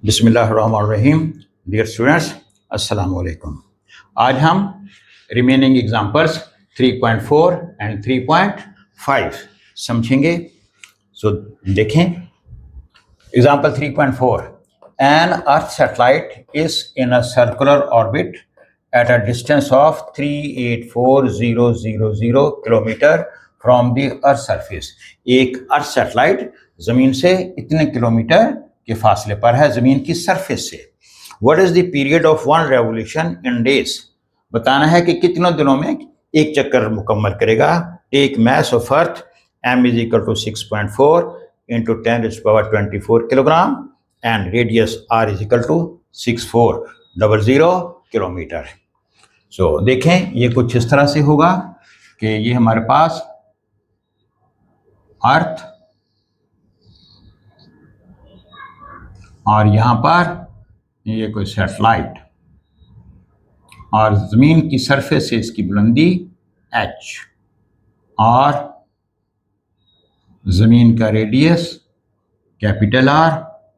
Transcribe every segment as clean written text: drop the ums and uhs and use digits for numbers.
बिस्मिल्लाहिर्रहमानिर्रहीम। Dear students, अस्सलाम वालेकुम। आज हम रिमेनिंग एग्जांपल्स 3.4 एंड 3.5 समझेंगे। सो देखें example 3.4। An earth satellite is in a circular orbit at a distance of 384,000 kilometre from the earth surface. एक अर्थ सैटेलाइट जमीन से इतने किलोमीटर के फासले पर है जमीन की सरफेस से। What is the period of one revolution in days? बताना है कि कितने दिनों में एक चक्कर मुकम्मल करेगा। Take mass of earth m is equal to 6.4 into 10⁻24 kilogram and radius r is equal to 6400 kilometre. So देखें ये कुछ इस तरह से होगा कि ये हमारे पास अर्थ और यहां पर ये कोई सैटेलाइट और जमीन की सरफेस से इसकी बुलंदी h और जमीन का रेडियस कैपिटल R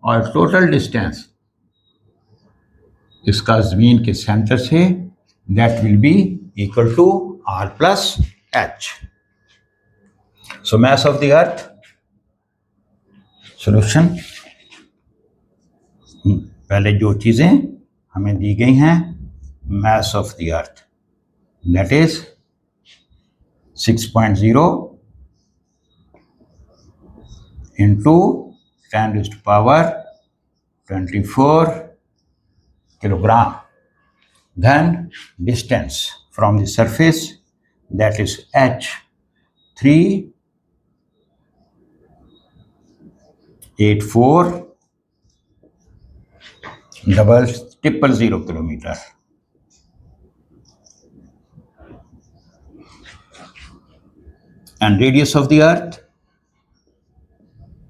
और टोटल डिस्टेंस इसका जमीन के सेंटर से that will be equal to R plus H। So mass of the earth solution. पहले जो चीजें हमें दी गई हैं, mass of the earth that is 6.0 into 10⁻24 kilogram. Then distance from the surface that is h 384,000 kilometer. And radius of the earth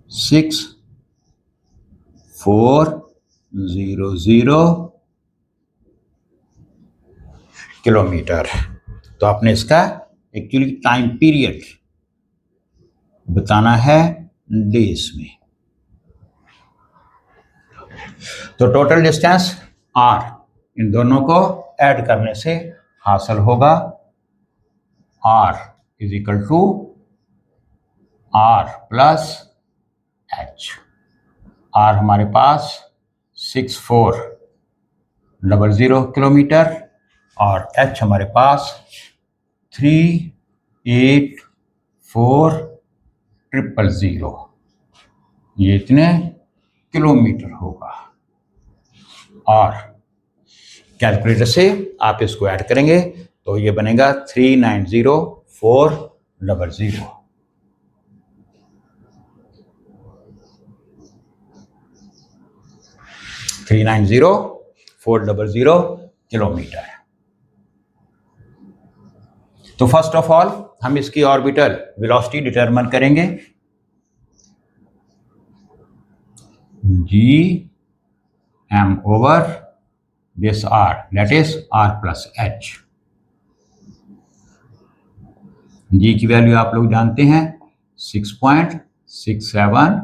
6400 kilometre. तो आपने इसका एक्चुअली टाइम पीरियड बताना है डेज में। तो टोटल डिस्टेंस r इन दोनों को ऐड करने से हासिल होगा r is equal to r plus h। r हमारे पास 6400 किलोमीटर और h हमारे पास 384,000। ये इतने किलोमीटर होगा और कैलकुलेटर से आप इसको ऐड करेंगे तो ये बनेगा 390,400। किलोमीटर। तो फर्स्ट ऑफ ऑल हम इसकी ऑर्बिटल वेलोसिटी डिटरमिन करेंगे। g(m) over this r, that is r plus h। g की वैल्यू आप लोग जानते हैं 6.67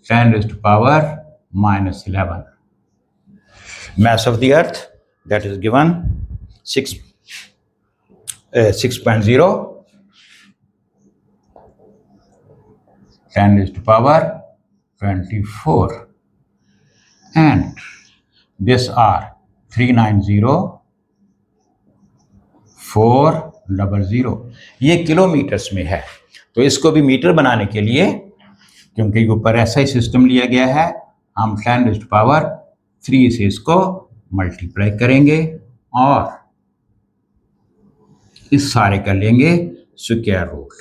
10⁻⁻11। mass of the earth that is given 6.0 10⁻24 and this r 390,400। ये किलोमीटर्स में है तो इसको भी मीटर बनाने के लिए क्योंकि ऊपर ऐसा ही सिस्टम लिया गया है हम 10⁻3 से इसको मल्टीप्लाई करेंगे और इस सारे का लेंगे स्क्वायर रूट।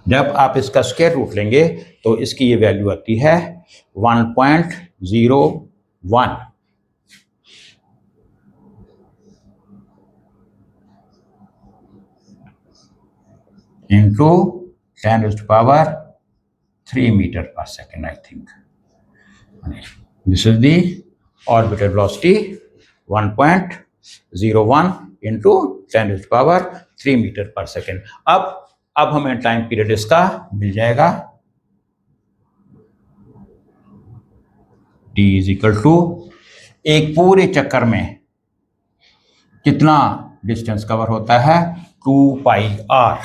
जब आप इसका स्क्वायर रूट लेंगे तो इसकी ये वैल्यू आती है 1.01 into 10⁻3 meter per second, I think. This is the orbital velocity 1.01 into 10⁻3 meter per second। अब हमें टाइम पीरियड इसका मिल जाएगा t इज इक्वल टू एक पूरे चक्कर में कितना डिस्टेंस कवर होता है 2 पाई r।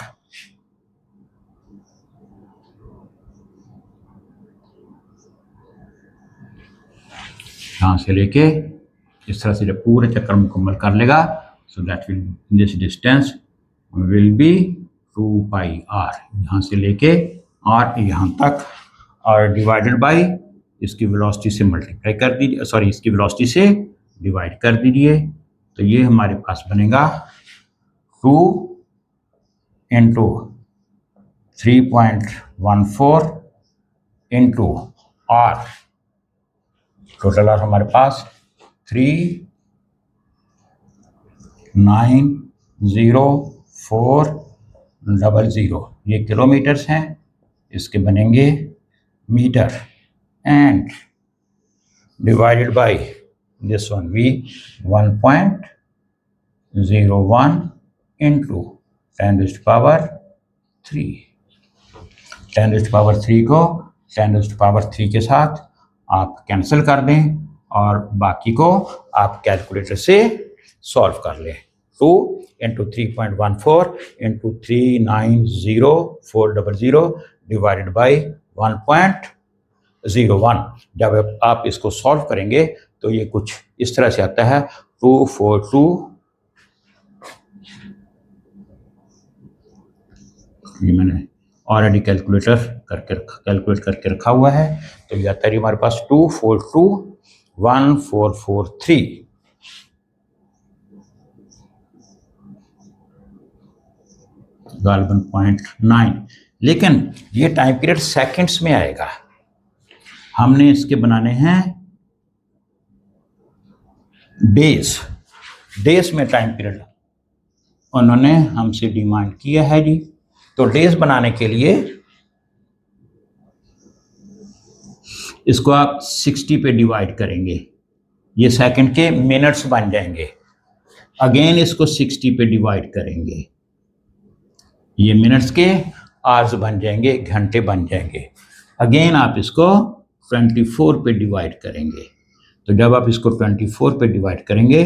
यहां से लेके इस तरह से जब पूरे चक्कर मुकम्मल कर लेगा so that will this distance will be 2 pi r। यहां से लेके r यहां तक और डिवाइडेड बाई इसकी वेलोसिटी से मल्टीप्लाई कर दीजिए, सॉरी इसकी वेलोसिटी से डिवाइड कर दीजिए। तो ये हमारे पास बनेगा 2 into 3.14 into r। Total R हमारे पास 390,400। ये किलोमीटर्स हैं, इसके बनेंगे metre and divided by this one we 1.01 into 10⁻³ 10⁻³ को 10⁻³ के साथ आप कैंसिल कर दें और बाकी को आप कैलकुलेटर से सॉल्व कर लें। 2 इंटू 3.14 इंटू 390,400 डिवाइडेड बाई 1.01। जब आप इसको सॉल्व करेंगे तो ये कुछ इस तरह से आता है 242। ये मैंने ऑलरेडी कैलकुलेट करके रखा हुआ है, तो ये आता है हमारे पास 242,1443 गालबन 0.9। लेकिन ये टाइम पीरियड सेकंड्स में आएगा, हमने इसके बनाने हैं डेज में टाइम पीरियड उन्होंने हमसे डिमांड किया है जी। तो डेज बनाने के लिए इसको आप 60 पे डिवाइड करेंगे, ये सेकंड के मिनट्स बन जाएंगे। अगेन इसको 60 पे डिवाइड करेंगे, ये मिनट्स के आवर्स बन जाएंगे, घंटे बन जाएंगे। अगेन आप इसको 24 पे डिवाइड करेंगे, तो जब आप इसको 24 पे डिवाइड करेंगे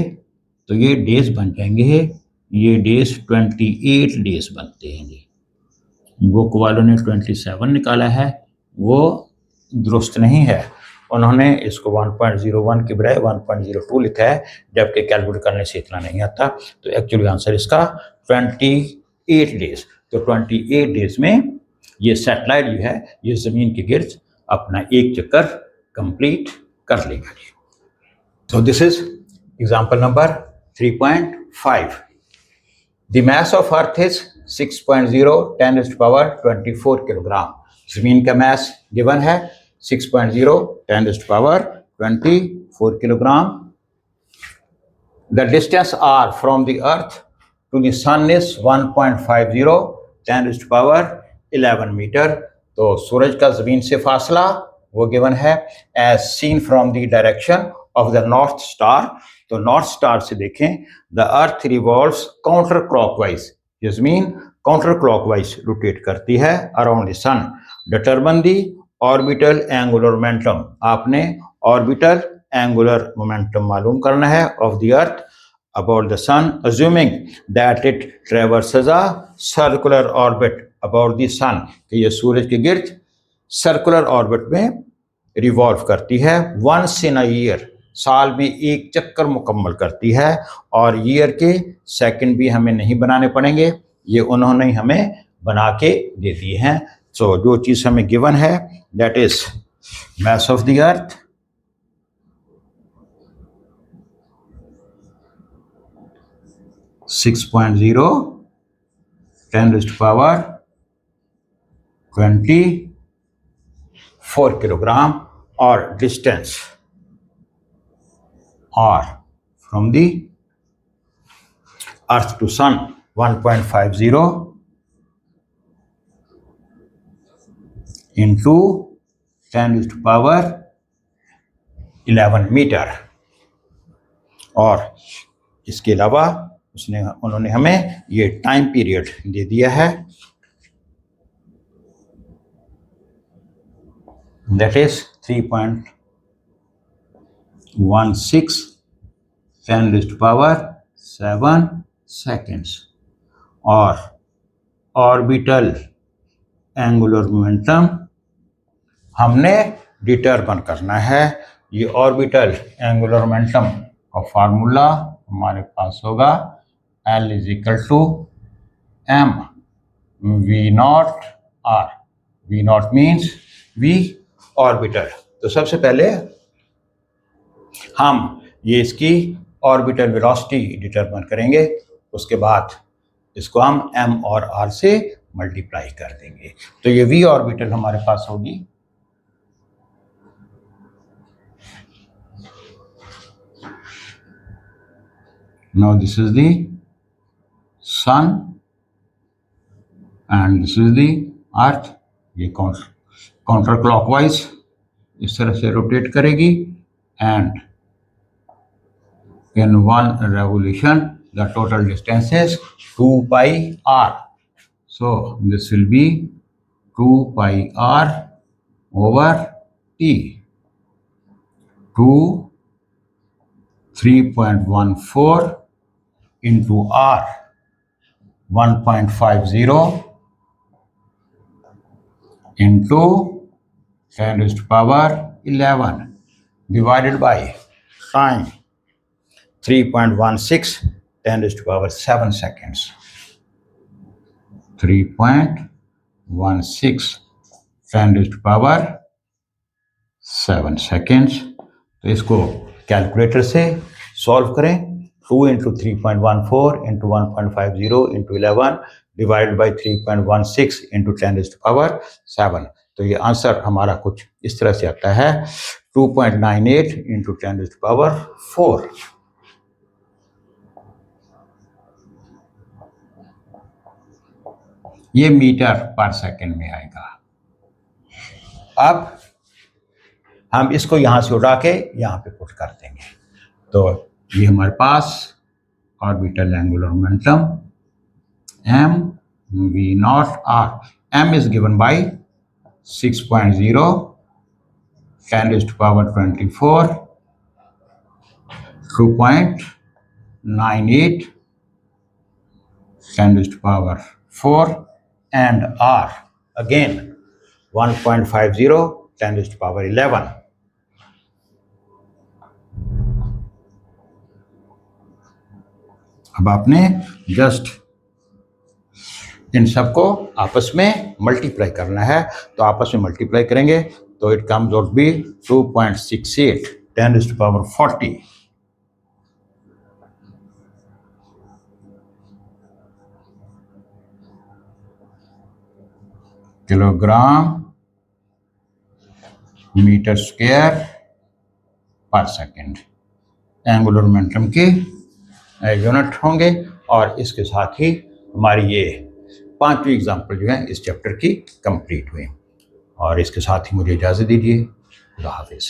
तो ये डेज बन जाएंगे। ये डेज 28 डेज बनते हैं जी। बुक वालों ने 27 निकाला है, वो दुरुस्त नहीं है, उन्होंने इसको 1.01 के बजाय 1.02 लिखा है, जबकि कैलकुलेट करने से इतना नहीं आता। तो एक्चुअली आंसर इसका 28 डेज। तो 28 डेज में ये सैटेलाइट जो है ये ज़मीन के गिर्द अपना एक चक्कर कंप्लीट कर लेगा। So this is example number 3.5. The mass of Earth is 6.0 10⁻24 kilogram. जमीन का मास गिवन है 6.0 10⁻24 kilogram. The distance r from the Earth to the Sun is 1.50 10⁻11 metre. तो सूरज का जमीन से फासला वो गिवन है as seen from the direction of the north star. तो नॉर्थ स्टार से देखें, the earth revolves counter clockwise, ये जमीन काउंटर क्लॉकवाइज रोटेट करती है around the sun. Determine the orbital angular momentum, आपने ऑर्बिटल एंगुलर मोमेंटम मालूम करना है of the earth about the sun, assuming that it traverses a circular orbit about the sun, कि ये सूरज के गिर्द सर्कुलर ऑर्बिट में रिवॉल्व करती है once in a year, साल में एक चक्कर मुकम्मल करती है। और ईयर के सेकंड भी हमें नहीं बनाने पड़ेंगे, ये उन्होंने हमें बना के दे दिए हैं। सो जो चीज़ हमें गिवन है that is mass of the earth, (6.0 10⁻24 kilogram और distance r from the earth to sun 1.50 into 10⁻11 metre. और इसके अलावा उन्होंने हमें ये टाइम पीरियड दे दिया है, दैट इज 10⁻⁷ seconds और ऑर्बिटल एंगुलर मोमेंटम हमने डिटरमिन करना है। ये ऑर्बिटल एंगुलर मोमेंटम का फार्मूला हमारे पास होगा L = m v0 r। v0 means v orbital. तो सबसे पहले हम ये इसकी ऑर्बिटल वेलोसिटी डिटरमिन करेंगे, उसके बाद इसको हम m और r से मल्टीप्लाई कर देंगे। तो ये v ऑर्बिटल हमारे पास होगी now this is the sun and this is the earth। ये काउंटर क्लॉकवाइज इस तरह से रोटेट करेगी and in one revolution the total distance is 2 pi r। So this will be 2 pi r over t to 3.14 into r 1.50 into 10⁻11 divided by time 3.16 10⁻7 seconds। 3.16 10⁻7 seconds। तो इसको calculator से solve करें। 2 into 3.14 into 1.50 into 11 divided by 3.16 into 10⁻7। तो ये answer हमारा कुछ इस तरह से आता है 2.98 into 10⁻4। ये मीटर पर सेकंड में आएगा। अब हम इसको यहां से उठा के यहां पे पुट कर देंगे। तो ये हमारे पास orbital angular momentum m v0 r। m is given by 6.0 10⁻24 2.98 10⁻4 and r again 1.50 10⁻11। अब आपने जस्ट इन सबको आपस में मल्टीप्लाई करना है। तो आपस में मल्टीप्लाई करेंगे तो it comes out be 2.68 10⁻40 kilogram metre square पर सेकेंड एंगुलर मोमेंटम के यूनिट होंगे। और इसके साथ ही हमारी ये 5वीं एग्जाम्पल जो है इस चैप्टर की कंप्लीट हुई। और इसके साथ ही मुझे इजाज़त दीजिए। खुदा हाफिज़।